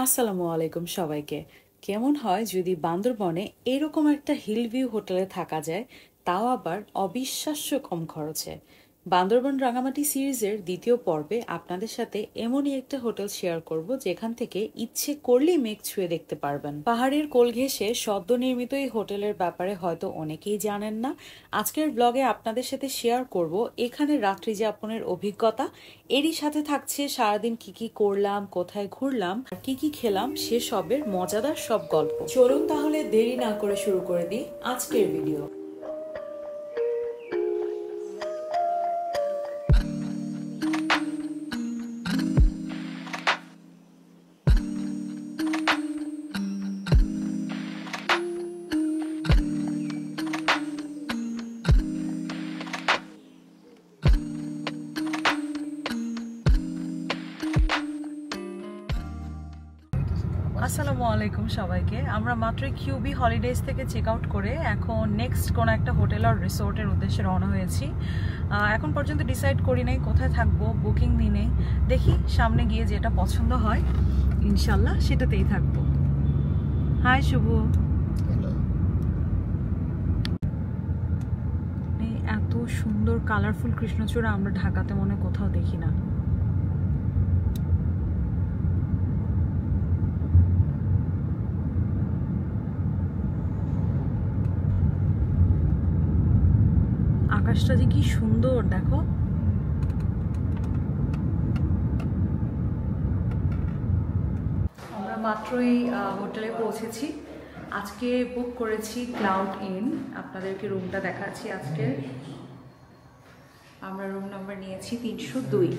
আসসালামু আলাইকুম সবাইকে। কেমন হয় যদি বান্দরবনে এরকম একটা হিল ভিউ হোটেলে থাকা যায়, তাও আবার অবিশ্বাস্য কম খরচে। বান্দরবন রাঙামাটি সিরিজের দ্বিতীয় পর্বে আপনাদের সাথে এমনই একটা হোটেল শেয়ার করব যেখান থেকে ইচ্ছে করলেই মেঘ ছুঁয়ে দেখতে পারবেন। পাহাড়ের কোল ঘেঁষে সদ্য নির্মিত এই হোটেলের ব্যাপারে হয়তো অনেকেই জানেন না। আজকের ব্লগে আপনাদের সাথে শেয়ার করব এখানে রাত্রি যাপনের অভিজ্ঞতা। এরই সাথে থাকছে সারাদিন কি কি করলাম, কোথায় ঘুরলাম, আর কি কি খেলাম সেসবের মজাদার সব গল্প। চলুন তাহলে দেরি না করে শুরু করে দিই আজকের ভিডিও। আসসালামু আলাইকুম সবাইকে। আমরা মাত্রই কিউবি হলিডেজ থেকে চেক আউট করে এখন নেক্সট কোনো একটা হোটেল আর রিসোর্টের উদ্দেশ্যে রওনা হয়েছি। এখন পর্যন্ত ডিসাইড করি নাই কোথায় থাকবো, বুকিং দিনে দেখি সামনে গিয়ে যেটা পছন্দ হয় ইনশাল্লাহ সেটাতেই থাকবো। হাই শুভ। এত সুন্দর কালারফুল কৃষ্ণচূড়া আমরা ঢাকাতে মনে কোথাও দেখি না। আকাশটা যে কি সুন্দর দেখো। আমরা মাত্রই হোটেলে পৌঁছেছি। আজকে বুক করেছি ক্লাউড ইন, আপনাদেরকে রুমটা দেখাচ্ছি। আজকে আমরা রুম নাম্বার নিয়েছি 302।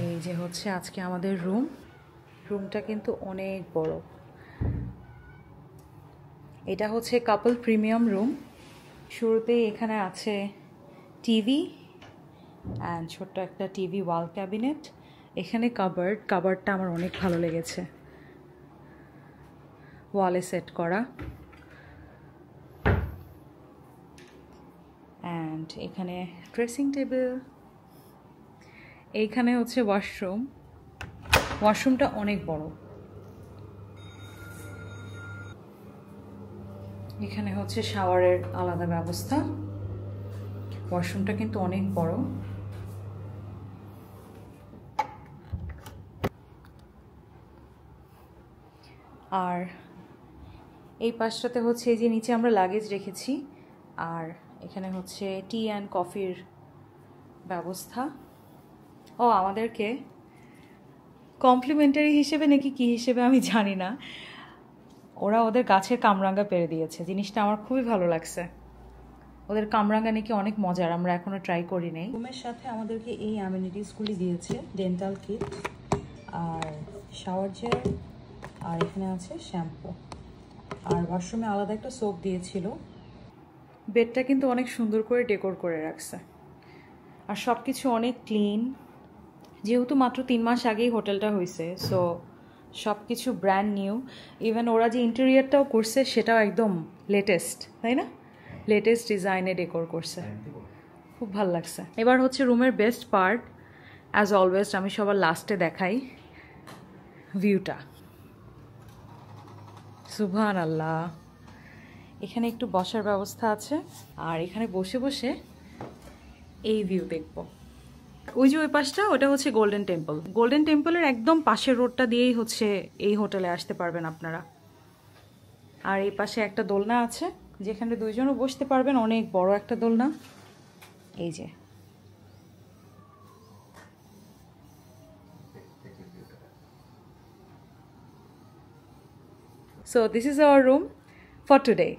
এই যে হচ্ছে আজকে আমাদের রুমটা কিন্তু অনেক বড়। এটা হচ্ছে কাপল প্রিমিয়াম রুম। শুরুতেই এখানে আছে টিভি অ্যান্ড ছোট্ট একটা টিভি ওয়াল ক্যাবিনেট। এখানে কাবার্ডটা আমার অনেক ভালো লেগেছে, ওয়ালে সেট করা। অ্যান্ড এখানে ড্রেসিং টেবিল। এইখানে হচ্ছে ওয়াশরুমটা অনেক বড়। এখানে হচ্ছে শাওয়ারের আলাদা ব্যবস্থা। ওয়াশরুমটা কিন্তু অনেক বড়। আর এই পাশটাতে হচ্ছে এই যে নিচে আমরা লাগেজ রেখেছি, আর এখানে হচ্ছে টি অ্যান্ড কফির ব্যবস্থা। ও আমাদেরকে কমপ্লিমেন্টারি হিসেবে নাকি কী হিসেবে আমি জানি না, ওরা ওদের গাছের কামরাঙ্গা পেরে দিয়েছে। জিনিসটা আমার খুবই ভালো লাগছে। ওদের কামরাঙ্গা নাকি অনেক মজার, আমরা এখনও ট্রাই করি নাই। রুমের সাথে আমাদেরকে এই অ্যামিনিটিসগুলি দিয়েছে, ডেন্টাল কিট আর শাওয়ার জেল, আর এখানে আছে শ্যাম্পু, আর ওয়াশরুমে আলাদা একটা সোপ দিয়েছিল। বেডটা কিন্তু অনেক সুন্দর করে ডেকোর করে রাখছে, আর সব কিছু অনেক ক্লিন। যেহেতু মাত্র 3 মাস আগেই হোটেলটা হয়েছে, সো সব কিছু ব্র্যান্ড নিউ। ইভেন ওরা যে ইন্টেরিয়ারটাও করছে সেটাও একদম লেটেস্ট, তাই না? লেটেস্ট ডিজাইনে ডেকোর করছে, খুব ভালো লাগছে। এবার হচ্ছে রুমের বেস্ট পার্ট, অ্যাজ অলওয়েজ আমি সবার লাস্টে দেখাই ভিউটা। সুবহানাল্লাহ। এখানে একটু বসার ব্যবস্থা আছে, আর এখানে বসে বসে এই ভিউ দেখব। ওই যে ওই পাশটা, ওটা হচ্ছে গোল্ডেন টেম্পল। গোল্ডেন টেম্পলের একদম পাশের রোডটা দিয়েই হচ্ছে এই হোটেলে আসতে পারবেন আপনারা। আর এই পাশে একটা দোলনা আছে যেখানে দুইজনও বসতে পারবেন, অনেক বড় একটা দোলনা। এই যে so this is our room for today.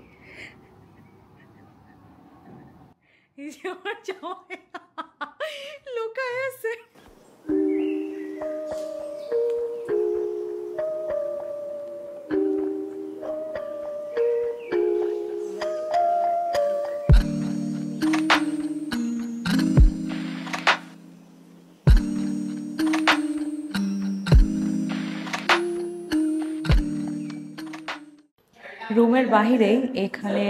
এই যে আমার জামাই লুকায় আছে। রুমের বাহিরেই এখানে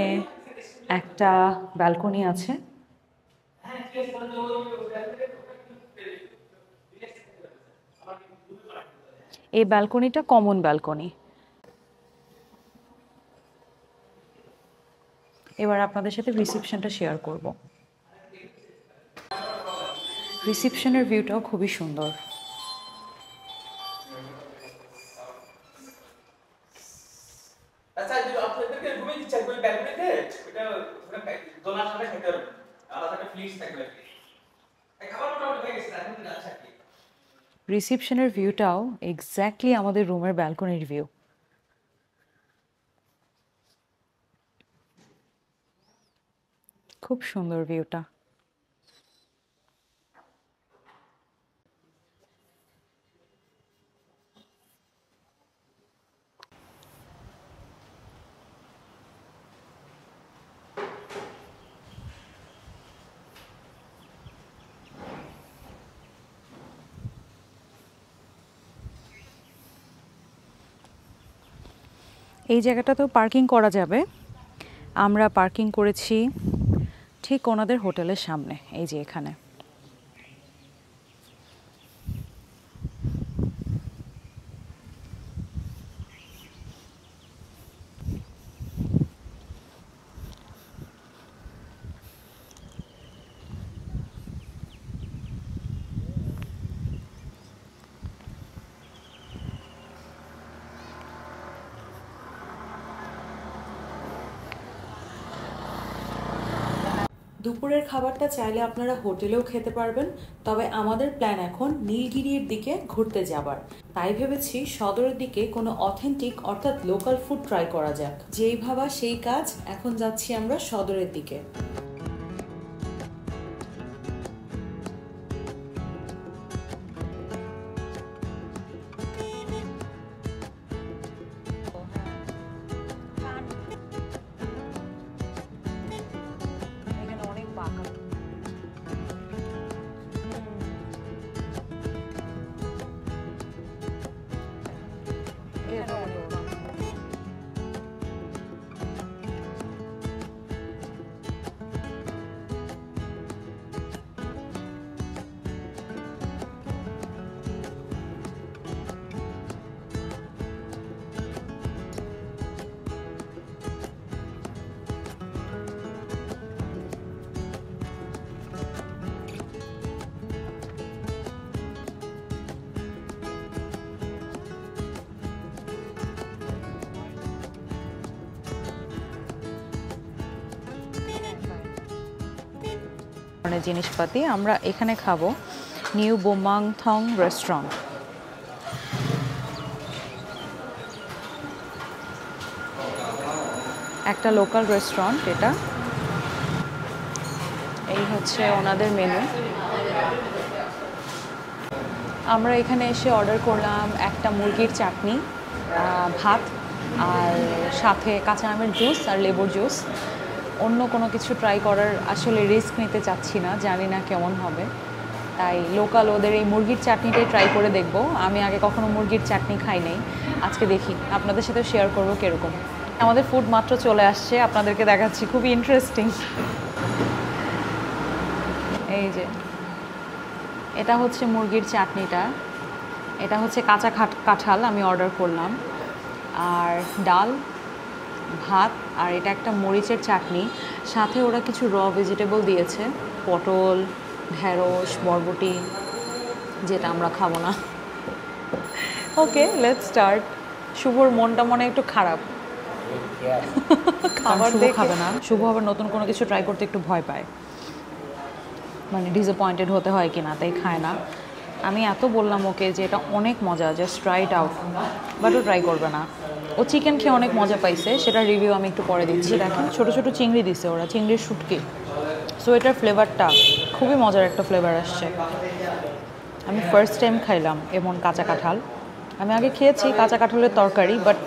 একটা ব্যালকনি আছে। এই ব্যালকনিটা কমন ব্যালকনি। এবার আপনাদের সাথে রিসেপশনটা শেয়ার করব। রিসেপশনের ভিউটাও খুবই সুন্দর। রিসেপশনের ভিউটাও এক্স্যাক্টলি আমাদের রুমের ব্যালকনির ভিউ। খুব সুন্দর ভিউটা। এই জায়গাটাতেও পার্কিং করা যাবে। আমরা পার্কিং করেছি ঠিক ওনাদের হোটেলের সামনে, এই যে এখানে। দুপুরের খাবারটা চাইলে আপনারা হোটেলেও খেতে পারবেন, তবে আমাদের প্ল্যান এখন নীলগিরির দিকে ঘুরতে যাবার। তাই ভেবেছি সদরের দিকে কোনো অথেন্টিক অর্থাৎ লোকাল ফুড ট্রাই করা যাক। যেই ভাবা সেই কাজ, এখন যাচ্ছি আমরা সদরের দিকে। জিনিসপাতি আমরা এখানে খাবো, নিউ বোমাংথং রেস্টুরেন্ট। একটা লোকাল রেস্টুরেন্ট এটা। এই হচ্ছে ওনাদের মেনু। আমরা এখানে এসে অর্ডার করলাম একটা মুরগির চাটনি, ভাত, আর সাথে কাঁচা আমের জুস আর লেবুর জুস। অন্য কোনো কিছু ট্রাই করার আসলে রিস্ক নিতে চাচ্ছি না, জানি না কেমন হবে, তাই লোকাল ওদের এই মুরগির চাটনিটাই ট্রাই করে দেখব। আমি আগে কখনো মুরগির চাটনি খাই নাই, আজকে দেখি, আপনাদের সাথে শেয়ার করব কীরকম। আমাদের ফুড মাত্র চলে আসছে, আপনাদেরকে দেখাচ্ছি, খুবই ইন্টারেস্টিং। এই যে এটা হচ্ছে মুরগির চাটনিটা, এটা হচ্ছে কাঁচা কাঁঠাল আমি অর্ডার করলাম, আর ডাল, ভাত, আর এটা একটা মরিচের চাটনি। সাথে ওরা কিছু র ভেজিটেবল দিয়েছে, পটল, ঢেঁড়স, বরবটি, যেটা আমরা খাবো না। ওকে, লেটস স্টার্ট। শুভর মনটা মনে একটু খারাপ, খাবার খাবে না। শুভ আবার নতুন কোনো কিছু ট্রাই করতে একটু ভয় পায়, মানে ডিসঅ্যাপয়েন্টেড হতে হয় কিনা, তাই খায় না। আমি এত বললাম ওকে যে এটা অনেক মজা, just try it out, but ও ট্রাই করবে না। ও চিকেন খেয়ে অনেক মজা পাইছে, সেটার রিভিউ আমি একটু পরে দিচ্ছি। দেখেন ছোটো ছোটো চিংড়ি দিছে ওরা, চিংড়ির শুটকি। সো এটার ফ্লেভারটা খুবই মজার একটা ফ্লেভার আসছে। আমি ফার্স্ট টাইম খাইলাম এমন কাঁচা কাঁঠাল। আমি আগে খেয়েছি কাঁচা কাঁঠালের তরকারি, বাট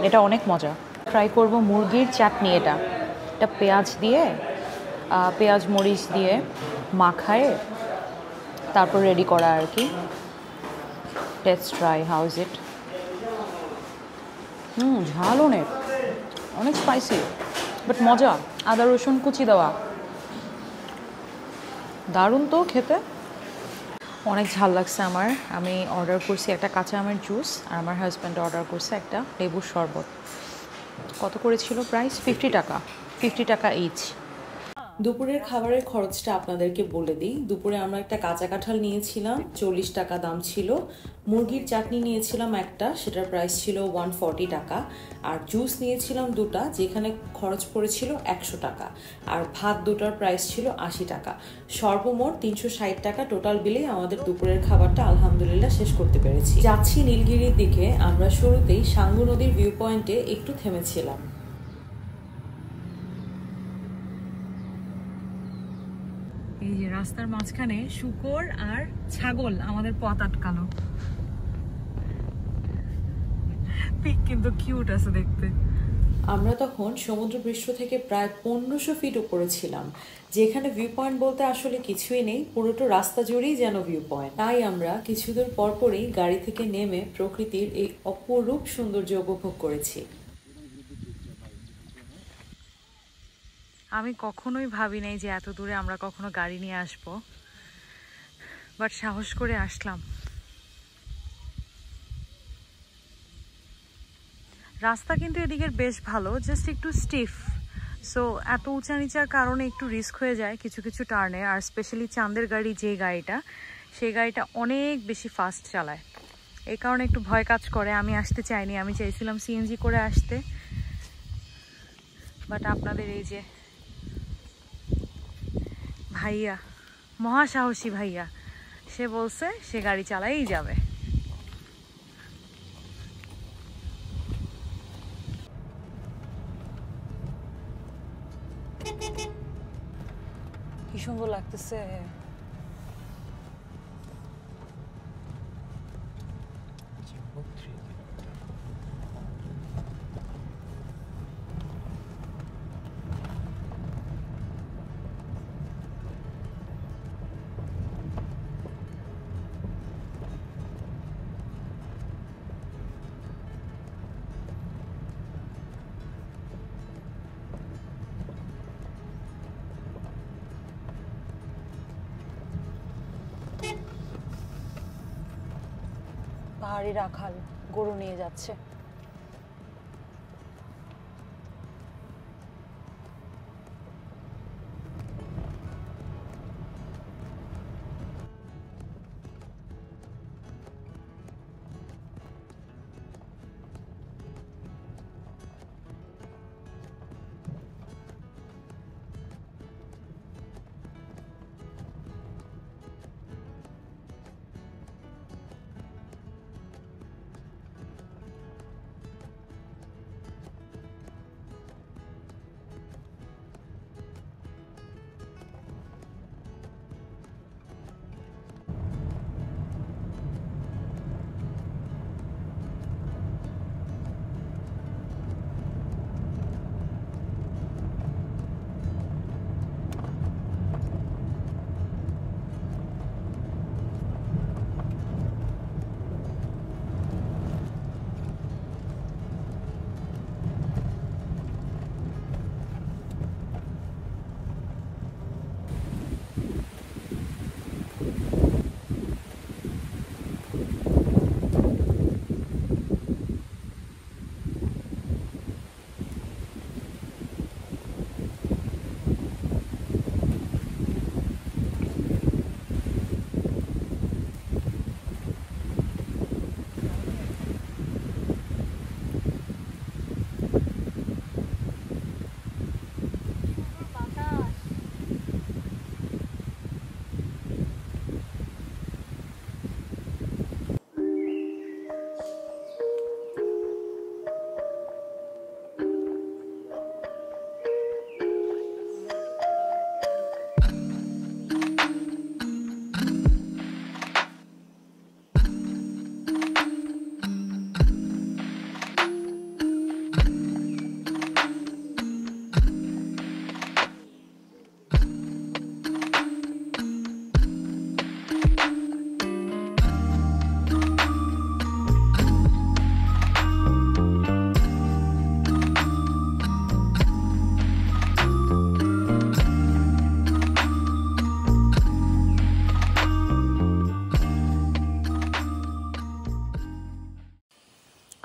এটা অনেক মজা। ট্রাই করব মুরগির চাটনি। এটা পেঁয়াজ দিয়ে, পেঁয়াজ মরিচ দিয়ে মাখায় তারপর রেডি করা আর কি। Test try, how is it? ঝাল অনেক, অনেক স্পাইসি, বাট মজা। আদা রসুন কুচি দেওয়া, দারুণ তো খেতে। অনেক ঝাল লাগছে আমার। আমি অর্ডার করছি একটা কাঁচা আমের জুস, আর আমার হাজব্যান্ড অর্ডার করছে একটা লেবুর শরবত। কত করেছিল প্রাইস? 50 টাকা, 50 টাকা ইচ। দুপুরের খাবারের খরচটা আপনাদেরকে বলে দিই। দুপুরে আমরা একটা কাঁচা কাঁঠাল নিয়েছিলাম, 40 টাকা দাম ছিল। মুরগির চাটনি নিয়েছিলাম একটা, সেটার প্রাইস ছিল 140 টাকা। আর জুস নিয়েছিলাম দুটা, যেখানে খরচ পড়েছিল 100 টাকা। আর ভাত দুটার প্রাইস ছিল 80 টাকা। সর্বমোট 360 টাকা টোটাল বিলে আমাদের দুপুরের খাবারটা আলহামদুলিল্লাহ শেষ করতে পেরেছি। যাচ্ছি নীলগিরির দিকে। আমরা শুরুতেই সাঙ্গু নদীর ভিউ পয়েন্টে একটু থেমেছিলাম। এই যে রাস্তার মাঝখানে শূকর আর ছাগল আমাদের পথ আটকালো। পিক কিন্তু কিউট আছে দেখতে। আমরা তখন সমুদ্রপৃষ্ঠ থেকে প্রায় 1500 ফিট উপরে ছিলাম, যেখানে ভিউ পয়েন্ট বলতে আসলে কিছুই নেই, পুরোটা রাস্তা জুড়েই যেন ভিউ পয়েন্ট। তাই আমরা কিছুদূর পরপরই গাড়ি থেকে নেমে প্রকৃতির এই অপরূপ সৌন্দর্য উপভোগ করেছি। আমি কখনোই ভাবি নাই যে এত দূরে আমরা কখনো গাড়ি নিয়ে আসবো, বাট সাহস করে আসলাম। রাস্তা কিন্তু এদিকের বেশ ভালো, জাস্ট একটু স্টিফ। সো এত উঁচা নিচার কারণে একটু রিস্ক হয়ে যায় কিছু কিছু টার্নে। আর স্পেশালি চাঁদের গাড়ি যে গাড়িটা, সেই গাড়িটা অনেক বেশি ফাস্ট চালায়, এই কারণে একটু ভয় কাজ করে। আমি আসতে চাইনি, আমি চাইছিলাম সিএনজি করে আসতে, বাট আপনাদের এই যে ভাইয়া, মহাসাহসী ভাইয়া, সে বলছে সে গাড়ি চালাই যাবে। কি সুন্দর লাগতেছে। পাহাড়ি রাখাল গরু নিয়ে যাচ্ছে।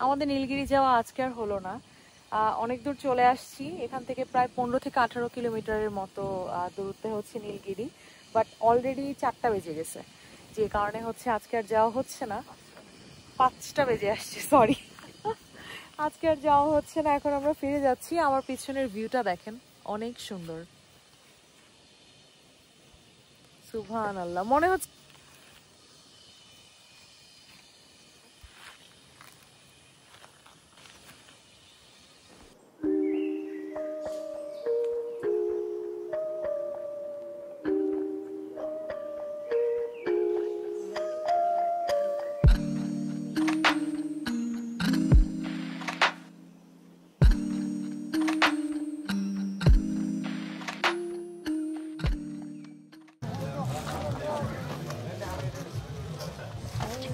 আমাদের নীলগিরি যাওয়া আজকে আর হলো না। অনেক দূর চলে আসছি, এখান থেকে প্রায় 15 থেকে 18 কিলোমিটারের মতো দূরত্বে হচ্ছে নীলগিরি। বাট অলরেডি 4টা বেজে গেছে, যে কারণে হচ্ছে আজকে আর যাওয়া হচ্ছে না। 5টা বেজে আসছে, সরি। আজকে আর যাওয়া হচ্ছে না, এখন আমরা ফিরে যাচ্ছি। আমার পিছনের ভিউটা দেখেন, অনেক সুন্দর। সুবহানাল্লাহ, মনে হচ্ছে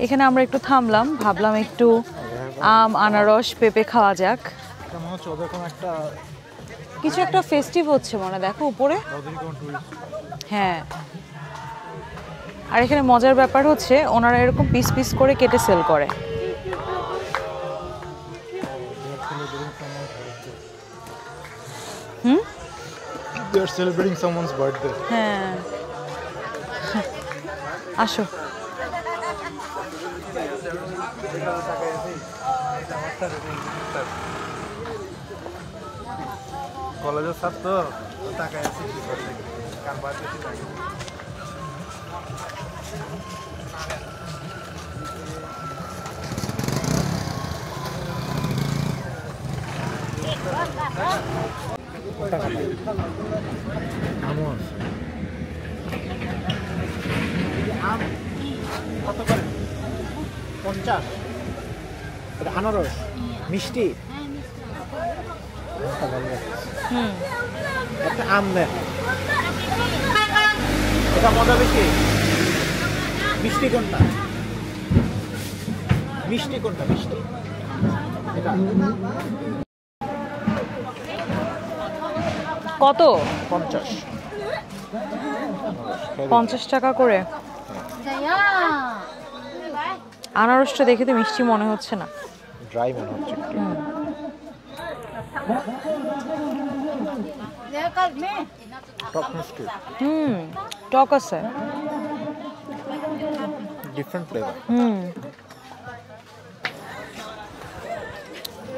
এখানে আমরা একটু থামলাম, ভাবলাম একটু আম, আনারস, পেঁপে খাওয়া যাক। কিছু একটা ফেস্টিভ হচ্ছে মনে, দেখো উপরে। হ্যাঁ, আর এখানে মজার ব্যাপার হচ্ছে ওনারা এরকম পিস পিস করে কেটে সেল করে। They are celebrating someone's birthday. হ্যাঁ, আসো। কলেজের ছাত্র টাকা আছে কি করতে কার বাড়িতে টাকা আম কত করে 50 এটা আনারস মিষ্টি একটা আম নেন এটা মজা বেশি মিষ্টি কোনটা মিষ্টি এটা কত? 50 টাকা করে। আনারসটা দেখে তো মিষ্টি মনে হচ্ছে না, ড্রাই মনে হচ্ছে টক মিষ্টি টক আছে, ডিফারেন্ট ফ্লেভার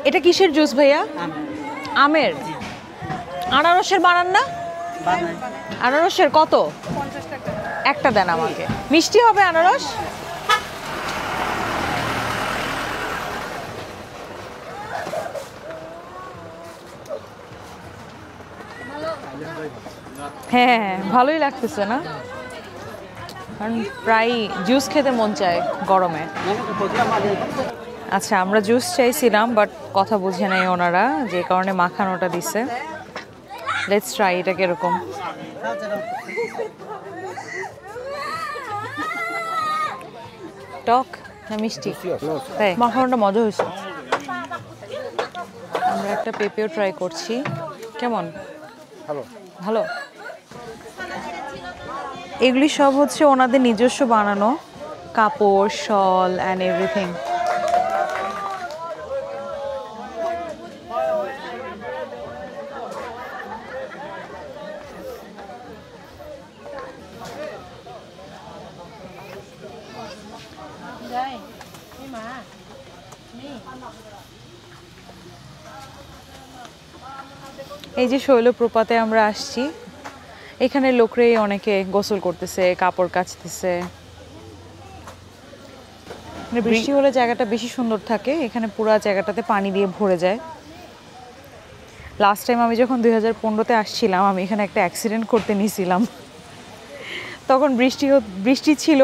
এটা কিসের জুস ভাইয়া? আমের। আনারসের বানান না? আনারসের কত? 50 টাকা একটা দেন আমাকে। মিষ্টি হবে আনারস? হ্যাঁ, ভালোই লাগতেছে না, কারণ প্রায় জুস খেতে মন চায় গরমে। আচ্ছা, আমরা জুস চাইছিলাম বাট কথা বুঝে নাই ওনারা, যে কারণে মাখানোটা দিছে। লেটস ট্রাই, এটা কিরকম। টক না মিষ্টি? তাই মাখানোটা মজা হয়েছে। আমরা একটা পেঁপেও ট্রাই করছি, কেমন? ভালো। এগুলি সব হচ্ছে ওনাদের নিজস্ব বানানো কাপড়, শল অ্যান্ড এভরিথিং। এই যে শৈলপ্রপাতে আমরা আসছি, এখানে লোকরাই অনেকে গোসল করতেছে, কাপড় কাচতেছে। বৃষ্টি হলে জায়গাটা বেশি সুন্দর থাকে, এখানে পুরো জায়গাটাতে পানি দিয়ে ভরে যায়। লাস্ট টাইম আমি যখন 2015-তে আসছিলাম, আমি এখানে একটা অ্যাক্সিডেন্ট করতে নিয়েছিলাম। তখন বৃষ্টি ছিল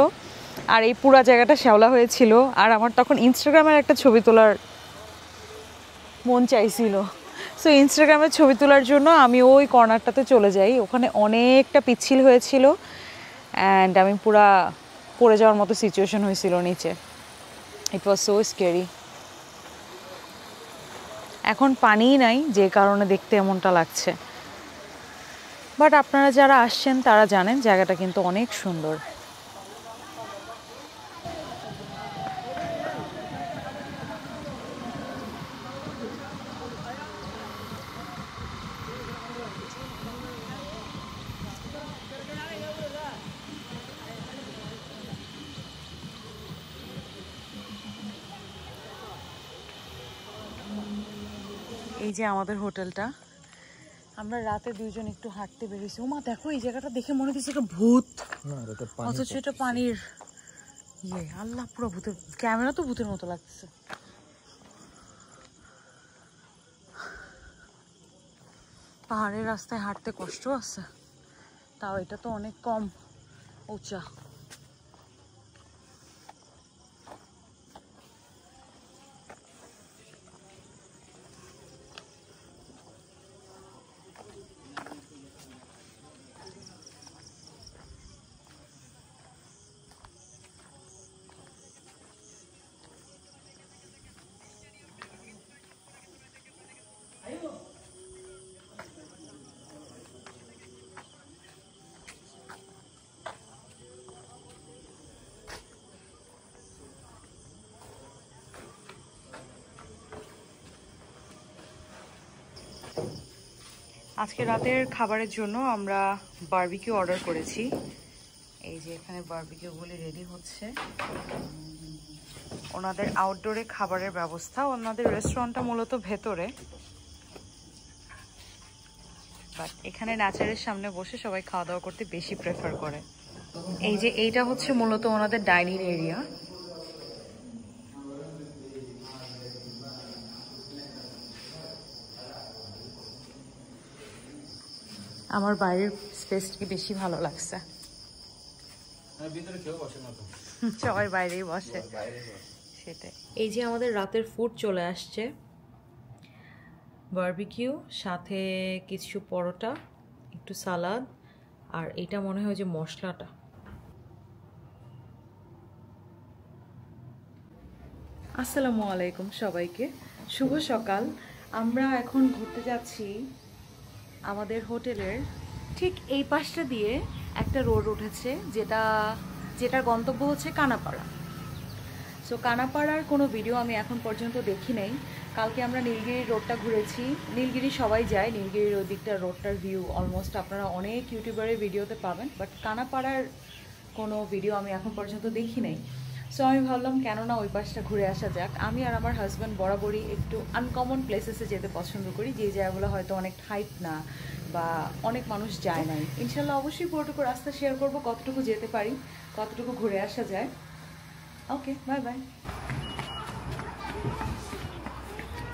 আর এই পুরো জায়গাটা শ্যাওলা হয়েছিল, আর আমার তখন ইনস্টাগ্রামের একটা ছবি তোলার মন চাইছিল। সো ইনস্টাগ্রামে ছবি তোলার জন্য আমি ওই কর্নারটাতে চলে যাই, ওখানে অনেকটা পিচ্ছিল হয়েছিল অ্যান্ড আমি পুরা পড়ে যাওয়ার মতো সিচুয়েশন হয়েছিল নিচে। ইট ওয়াজ সো স্কেরি। এখন পানিই নাই, যে কারণে দেখতে এমনটা লাগছে। বাট আপনারা যারা আসছেন তারা জানেন জায়গাটা কিন্তু অনেক সুন্দর। এই যে আমাদের হোটেলটা, আমরা রাতে দুইজন একটু হাঁটতে বেরিয়েছি। ওমা দেখো এই জায়গাটা দেখে মনে হচ্ছে একটা ভূত, অথচ এটা পানির ইয়ে। আল্লাহ, পুরো ভূতের ক্যামেরা তো ভূতের মতো লাগছে। পাহাড়ের রাস্তায় হাঁটতে কষ্ট আছে, তাও এটা তো অনেক কম উঁচা। আজকে রাতের খাবারের জন্য আমরা বারবিকিউ অর্ডার করেছি। এই যে এখানে বারবিকিউগুলি রেডি হচ্ছে। ওনাদের আউটডোরে খাবারের ব্যবস্থা, ওনাদের রেস্টুরেন্টটা মূলত ভেতরে, বাট এখানে ন্যাচারের সামনে বসে সবাই খাওয়া দাওয়া করতে বেশি প্রেফার করে। এই যে এইটা হচ্ছে মূলত ওনাদের ডাইনিং এরিয়া। আমার বাইরের স্পেসটি বেশি ভালো লাগছে, সবাই বাইরেই বসে সেটাই। এই যে আমাদের রাতের ফুড চলে আসছে, বারবিকিউ, সাথে কিছু পরোটা, একটু সালাদ, আর এটা মনে হয় যে মশলাটা। আসসালামু আলাইকুম সবাইকে, শুভ সকাল। আমরা এখন ঘুরতে যাচ্ছি আমাদের হোটেলের ঠিক এই পাশটা দিয়ে একটা রোড উঠেছে, যেটার গন্তব্য হচ্ছে কানাপাড়া। সো কানাপাড়ার কোনো ভিডিও আমি এখন পর্যন্ত দেখি নাই। কালকে আমরা নীলগিরি রোডটা ঘুরেছি। নীলগিরি সবাই যায়, নীলগিরির ওই দিকটার রোডটার ভিউ অলমোস্ট আপনারা অনেক ইউটিউবারের ভিডিওতে পাবেন, বাট কানাপাড়ার কোনো ভিডিও আমি এখন পর্যন্ত দেখি নাই। সো আমি ভাবলাম কেননা ওই পাশটা ঘুরে আসা যাক। আমি আর আমার হাজব্যান্ড বরাবরই একটু আনকমন প্লেসেসে যেতে পছন্দ করি, যে জায়গাগুলো হয়তো অনেক হাইপ না বা অনেক মানুষ যায় নাই। ইনশাল্লাহ অবশ্যই পুরোটুকু রাস্তা শেয়ার করব, কতটুকু যেতে পারি, কতটুকু ঘুরে আসা যায়। ওকে, বাই বাই।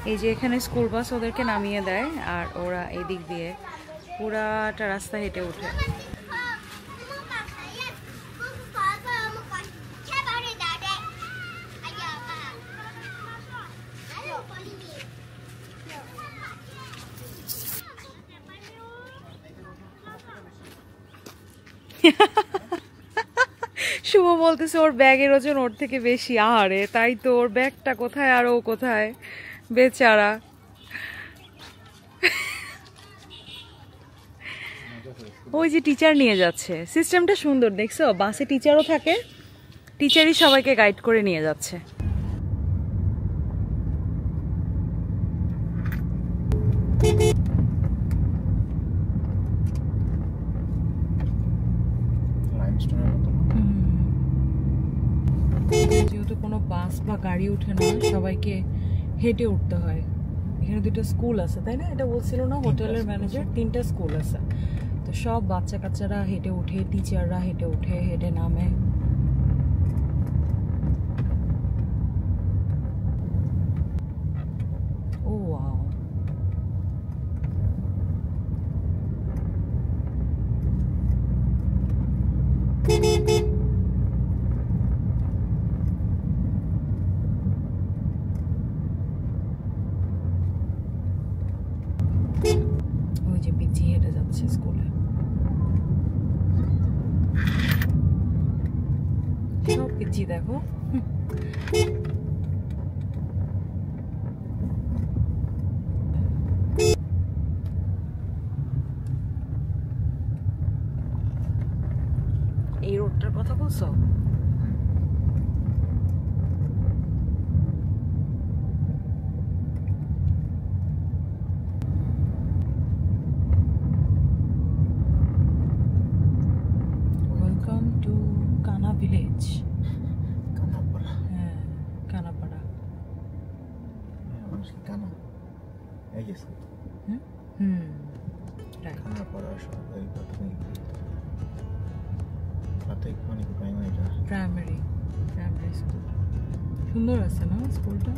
এই যে এখানে স্কুল বাস ওদেরকে নামিয়ে দেয়, আর ওরা এই দিক দিয়ে পুরাটা রাস্তা হেঁটে ওঠে। শুভ বলতেছে ওর ব্যাগের ওজন ওর থেকে বেশি। আহারে, তাই তো, ওর ব্যাগটা কোথায় আর ও কোথায়, বেচারা। ওই যে টিচার নিয়ে যাচ্ছে, সিস্টেমটা সুন্দর দেখছো, বাসে টিচারও থাকে, টিচারই সবাইকে গাইড করে নিয়ে যাচ্ছে। যেহেতু কোনো বাস বা গাড়ি উঠে না, সবাইকে হেঁটে উঠতে হয়। এখানে দুটো স্কুল আছে, তাই না? এটা বলছিল না হোটেলের ম্যানেজার, 3টা স্কুল আছে। তো সব বাচ্চা কাচ্চারা হেঁটে উঠে, টিচাররা হেঁটে উঠে, হেঁটে নামে। ও ওয়াও, ওই যে পিচ্ছি হেঁটে যাচ্ছে স্কুলে। সব পিচ্ছি দেখো। এই রোডটার কথা বলছো? ওয়েলকাম টু কানা ভিলেজ। কানাপাড়া। হ্যাঁ, কানাপাড়া। কানা এই যে স্কুল আমরা পড়ার সময় প্রাথমিক প্রাইমারি প্রাইমারি স্কুল সুন্দর আছে না স্কুলটা?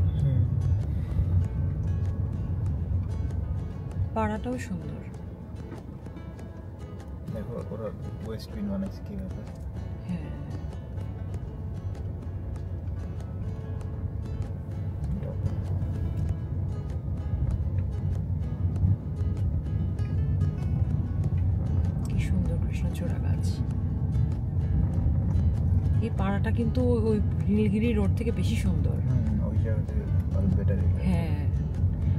পাড়াটাও সুন্দর। দেখো ওরা ওয়েস্ট উইন্ড বানাইছে কি ব্যাপার। হ্যাঁ কি সুন্দর কৃষ্ণচূড়া গাছ। এই পাড়াটা কিন্তু ওই নীলগিরি রোড থেকে বেশি সুন্দর। ওই জায়গাতে বেটার। হ্যাঁ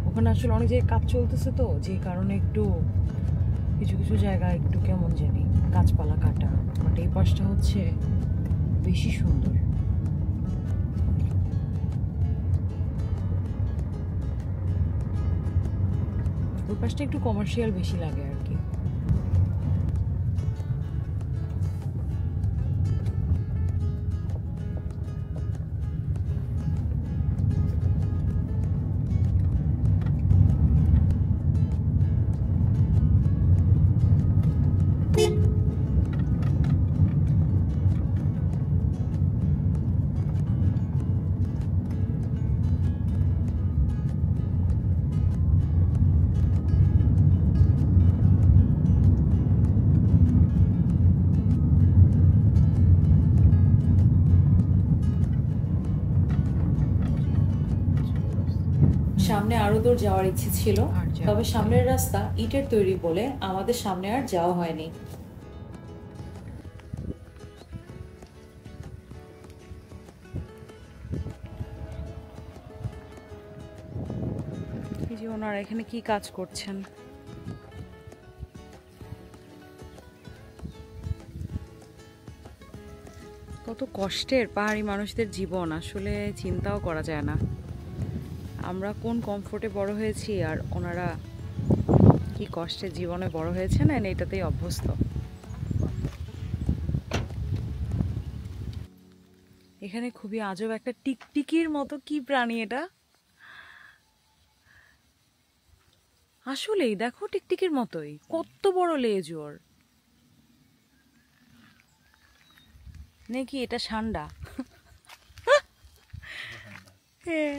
ওখানে আসলে অনেক জায়গায় কাজ চলতেছে তো, যে কারণে একটু কিছু কিছু জায়গায় একটু কেমন জানি গাছপালা কাটা, বাট এই পাশটা হচ্ছে বেশি সুন্দর। ওই পাশটা একটু কমার্শিয়াল বেশি লাগে আর কি। সামনে আরো দূর যাওয়ার ইচ্ছে ছিল, তবে সামনের রাস্তা ইটের তৈরি বলে আমাদের সামনে আর যাওয়া হয়নি। এই যে ওনারা এখানে কি কাজ করছেন। কত কষ্টের পাহাড়ি মানুষদের জীবন, আসলে চিন্তাও করা যায় না। আমরা কোন কমফোর্টে বড় হয়েছি আর ওনারা কি কষ্টে জীবনে বড় হয়েছেন, এটাতেই অভ্যস্ত। এখানে খুবই আজব একটা টিকটিকির মতো কি প্রাণী এটা, আসলেই দেখো টিকটিকির মতোই, কত বড় লেজ ওর। নাকি এটা ষান্ডা? হ্যাঁ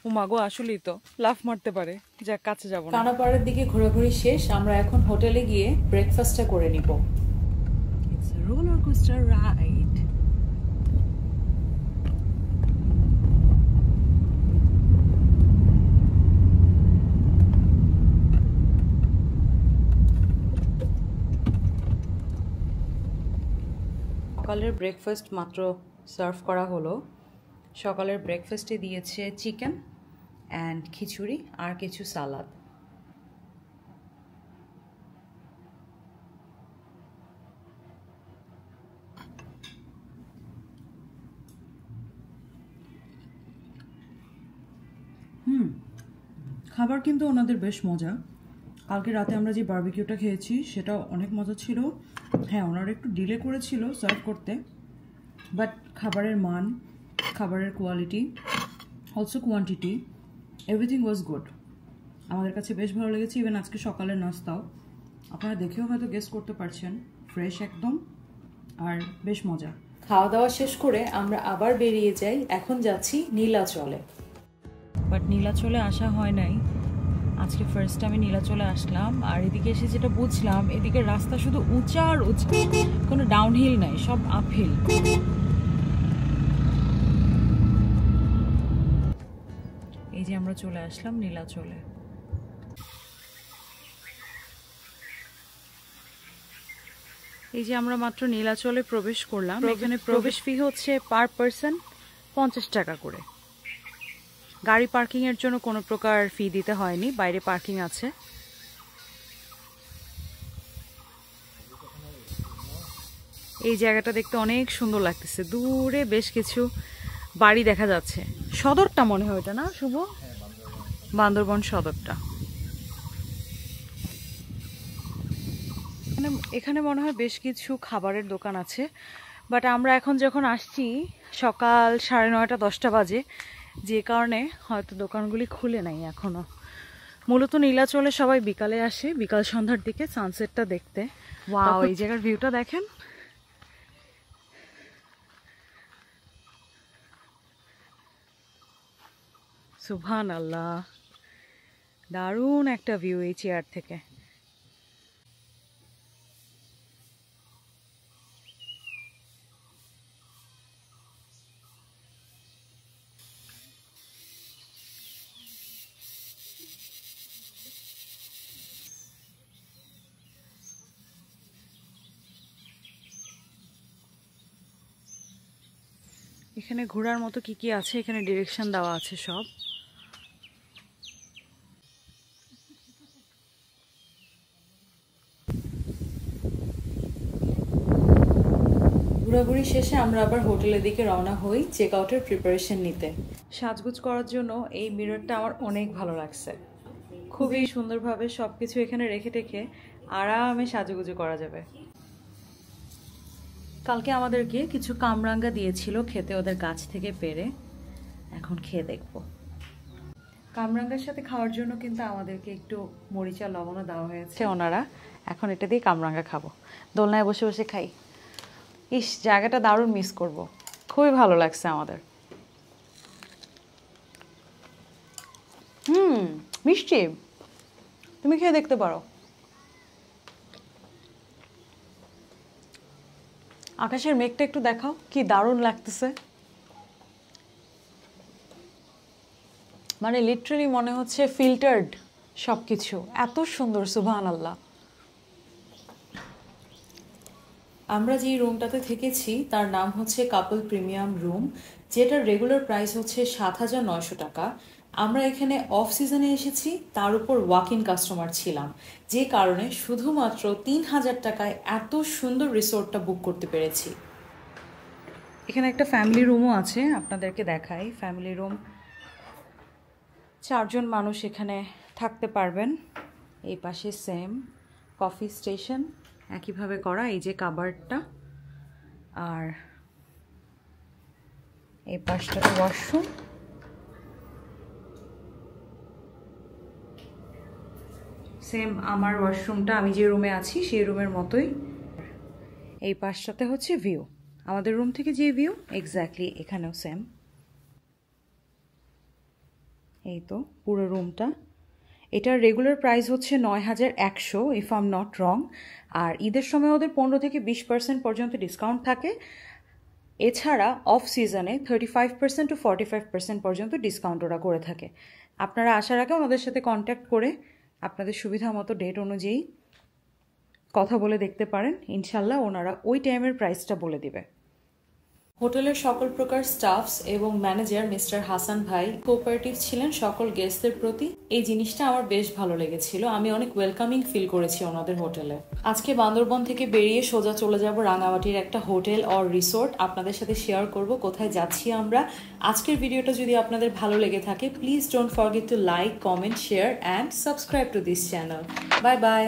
উমাগো আসলেই তো লাফ মারতে পারে। যাক কাছে যাবো না। কানাপাড়ার দিকে ঘোরাঘুরি শেষ, আমরা এখন হোটেলে গিয়ে ব্রেকফাস্টটা করে নিব। It's a roller coaster ride. সকালের ব্রেকফাস্ট মাত্র সার্ভ করা হলো। সকালের ব্রেকফাস্টে দিয়েছে চিকেন অ্যান্ড খিচুড়ি আর কিছু সালাদ। খাবার কিন্তু ওনাদের বেশ মজা। কালকে রাতে আমরা যে বারবিকিউটা খেয়েছি সেটাও অনেক মজা ছিল। হ্যাঁ ওনারা একটু ডিলে করেছিল সার্ভ করতে, বাট খাবারের মান, খাবারের quality, also quantity, everything was good. আমাদের কাছে বেশ ভালো লেগেছে। ইভেন আজকে সকালের নাস্তাও আপনারা দেখেও হয়তো গেস করতে পারছেন, ফ্রেশ একদম আর বেশ মজা। খাওয়া দাওয়া শেষ করে আমরা আবার বেরিয়ে যাই। এখন যাচ্ছি নীলাচলে। বাট নীলাচলে আসা হয় নাই, আজকে ফার্স্ট টাইমে নীলাচলে আসলাম। আর এদিকে এসে যেটা বুঝলাম, এদিকে রাস্তা শুধু উঁচা আর উঁচা, কোনো ডাউনহিল নাই, সব আপহিল। এই যে আমরা চলে আসলাম নীলাচলে। এই যে আমরা মাত্র নীলাচলে প্রবেশ করলাম। এখানে প্রবেশ ফি হচ্ছে পার পারসন 50 টাকা করে। গাড়ি পার্কিং এর জন্য কোনো প্রকার ফি দিতে হয়নি, বাইরে পার্কিং আছে। এই জায়গাটা দেখতে অনেক সুন্দর লাগতেছে, দূরে বেশ কিছু বাড়ি দেখা যাচ্ছে। সদরটা মনে হয় ওটা না শুভ? বান্দরবন সদরটা। এখানে মনে হয় বেশ কিছু খাবারের দোকান আছে, বাট আমরা এখন যখন আসছি সকাল 9:30 10টা বাজে, যে কারণে হয়তো দোকানগুলি খুলে নাই এখনো। মূলত নীলাচলে সবাই বিকালে আসে, বিকাল সন্ধ্যার দিকে সানসেটটা দেখতে। ওয়াও, এই জায়গার ভিউটা দেখেন। সুবহানাল্লাহ, দারুণ একটা ভিউ এই চেয়ার থেকে। এখানে ঘোরার মতো কি কি আছে, এখানে ডিরেকশন দেওয়া আছে সব। ঘোরাঘুরি শেষে আমরা আবার হোটেলের দিকে রওনা হই চেক আউটের প্রিপারেশন নিতে। সাজগুজ করার জন্য এই মিররটা আমার অনেক ভালো লাগছে। খুবই সুন্দরভাবে সব কিছু এখানে রেখে টেখে আরামে সাজুগুজু করা যাবে। কালকে আমাদেরকে কিছু কামরাঙ্গা দিয়েছিল খেতে ওদের গাছ থেকে পেড়ে, এখন খেয়ে দেখব। কামরাঙ্গার সাথে খাওয়ার জন্য কিন্তু আমাদেরকে একটু মরিচা লবণও দেওয়া হয়েছে ওনারা। এখন এটা দিয়ে কামরাঙ্গা খাবো, দোলনায় বসে বসে খাই। ইস, জায়গাটা দারুণ মিস করব, খুবই ভালো লাগছে আমাদের। মিষ্টি, তুমি খেয়ে দেখতে পারো। আকাশের মেঘটা একটু দেখাও, কি দারুণ লাগতেছে। মানে লিটারালি মনে হচ্ছে ফিল্টার্ড সবকিছু, এত সুন্দর, সুবহানাল্লাহ। আমরা যে রুমটাতে থেকেছি তার নাম হচ্ছে কাপল প্রিমিয়াম রুম, যেটার রেগুলার প্রাইস হচ্ছে 7,900 টাকা। আমরা এখানে অফ সিজনে এসেছি, তার উপর ওয়াক ইন কাস্টমার ছিলাম, যে কারণে শুধুমাত্র 3,000 টাকায় এত সুন্দর রিসোর্টটা বুক করতে পেরেছি। এখানে একটা ফ্যামিলি রুমও আছে, আপনাদেরকে দেখাই। ফ্যামিলি রুম, 4 জন মানুষ এখানে থাকতে পারবেন। এই পাশে সেম কফি স্টেশন একইভাবে করা, এই যে কাবার্ডটা, আর এই পাশটাতে ওয়াশরুম। সেম আমার ওয়াশরুমটা আমি যে রুমে আছি সেই রুমের মতোই। এই পাশটাতে হচ্ছে ভিউ, আমাদের রুম থেকে যে ভিউ এক্স্যাক্টলি এখানেও সেম। এই তো পুরো রুমটা। এটার রেগুলার প্রাইস হচ্ছে 9,100 if I am not wrong. আর ঈদের সময় ওদের 15 থেকে 20% পর্যন্ত ডিসকাউন্ট থাকে। এছাড়া অফ সিজনে 35% টু 45% পর্যন্ত ডিসকাউন্ট ওরা করে থাকে। আপনারা আসার আগে ওনাদের সাথে কন্ট্যাক্ট করে আপনাদের সুবিধা মতো ডেট অনুযায়ী কথা বলে দেখতে পারেন। ইনশাল্লাহ ওনারা ওই টাইমের প্রাইসটা বলে দিবে। হোটেলের সকল প্রকার স্টাফস এবং ম্যানেজার মিস্টার হাসান ভাই কোঅপারেটিভ ছিলেন সকল গেস্টদের প্রতি। এই জিনিসটা আমার বেশ ভালো লেগেছিল, আমি অনেক ওয়েলকামিং ফিল করেছি ওনাদের হোটেলে। আজকে বান্দরবন থেকে বেরিয়ে সোজা চলে যাব রাঙামাটির একটা হোটেল অর রিসোর্ট, আপনাদের সাথে শেয়ার করব কোথায় যাচ্ছি আমরা। আজকের ভিডিওটা যদি আপনাদের ভালো লেগে থাকে, please don't forget to like, comment, share and subscribe to this channel. Bye bye.